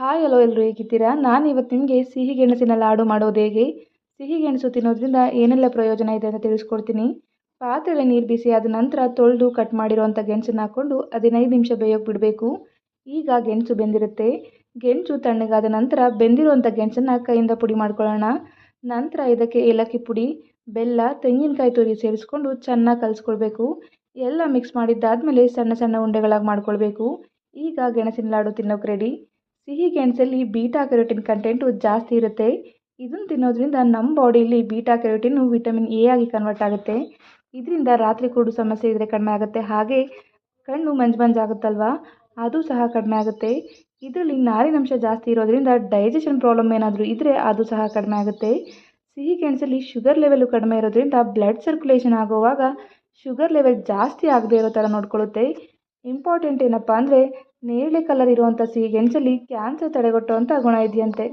Hi hello ಎಲ್ಲರೂ ಹೇಗಿದ್ದೀರಾ? ನಾನು ಇವತ್ತು ನಿಮಗೆ ಸಿಹಿ ಗೆಣಸಿನ ಲಾಡು ಮಾಡೋದು ಹೇಗೆ, ಸಿಹಿ ಗೆಣಸು ತಿನ್ನೋದ್ರಿಂದ ಏನೆಲ್ಲ ಪ್ರಯೋಜನ ಇದೆ ಅಂತ ತಿಳಿಸ್ಕೊಡ್ತೀನಿ. ಪಾತ್ರೆಯಲ್ಲಿ ನೀರು ಬಿಸಿ ಆದ ನಂತರ ತೊಳೆದು ಕಟ್ ಮಾಡಿರೋವಂಥ ಗೆಣಸನ್ನು ಹಾಕ್ಕೊಂಡು 15 ನಿಮಿಷ ಬೇಯೋಕೆ ಬಿಡಬೇಕು. ಈಗ ಗೆಣಸು ಬೆಂದಿರುತ್ತೆ. ಗೆಣಸು ತಣ್ಣಗಾದ ನಂತರ ಬೆಂದಿರುವಂಥ ಗೆಣಸನ್ನು ಕೈಯಿಂದ ಪುಡಿ ಮಾಡ್ಕೊಳ್ಳೋಣ. ನಂತರ ಇದಕ್ಕೆ ಏಲಕ್ಕಿ ಪುಡಿ, ಬೆಲ್ಲ, ತೆಂಗಿನಕಾಯಿ ತುರಿ ಸೇರಿಸ್ಕೊಂಡು ಚೆನ್ನಾಗಿ ಕಲಿಸ್ಕೊಳ್ಬೇಕು. ಎಲ್ಲ ಮಿಕ್ಸ್ ಮಾಡಿದ್ದಾದಮೇಲೆ ಸಣ್ಣ ಸಣ್ಣ ಉಂಡೆಗಳಾಗಿ ಮಾಡ್ಕೊಳ್ಬೇಕು. ಈಗ ಗೆಣಸಿನ ಲಾಡು ತಿನ್ನೋಕೆ ರೆಡಿ. ಸಿಹಿ ಗೆಣಸಲ್ಲಿ ಬೀಟಾ ಕೆರೋಟಿನ್ ಕಂಟೆಂಟು ಜಾಸ್ತಿ ಇರುತ್ತೆ. ಇದನ್ನು ತಿನ್ನೋದ್ರಿಂದ ನಮ್ಮ ಬಾಡಿಯಲ್ಲಿ ಬೀಟಾ ಕೆರೋಟಿನ್ನು ವಿಟಮಿನ್ ಎ ಆಗಿ ಕನ್ವರ್ಟ್ ಆಗುತ್ತೆ. ಇದರಿಂದ ರಾತ್ರಿ ಕೂಡು ಸಮಸ್ಯೆ ಇದ್ದರೆ ಕಡಿಮೆ ಆಗುತ್ತೆ. ಹಾಗೆ ಕಣ್ಣು ಮಂಜಾಗುತ್ತಲ್ವ, ಅದು ಸಹ ಕಡಿಮೆ ಆಗುತ್ತೆ. ಇದರಲ್ಲಿ ನಾರಿನಂಶ ಜಾಸ್ತಿ ಇರೋದ್ರಿಂದ ಡೈಜೆಷನ್ ಪ್ರಾಬ್ಲಮ್ ಏನಾದರೂ ಇದ್ದರೆ ಅದು ಸಹ ಕಡಿಮೆ ಆಗುತ್ತೆ. ಸಿಹಿ ಗೆಣಸಲ್ಲಿ ಶುಗರ್ ಲೆವೆಲು ಕಡಿಮೆ ಇರೋದ್ರಿಂದ ಬ್ಲಡ್ ಸರ್ಕ್ಯುಲೇಷನ್ ಆಗುವಾಗ ಶುಗರ್ ಲೆವೆಲ್ ಜಾಸ್ತಿ ಆಗದೆ ಇರೋ ಥರ ನೋಡ್ಕೊಳ್ಳುತ್ತೆ. ಇಂಪಾರ್ಟೆಂಟ್ ಏನಪ್ಪ ಅಂದರೆ ನೇರಳೆ ಕಲರ್ ಇರುವಂಥ ಸಿಹಿ ಗೆಣಸಲ್ಲಿ ಕ್ಯಾನ್ಸರ್ ತಡೆಗಟ್ಟುವಂಥ ಗುಣ ಇದೆಯಂತೆ.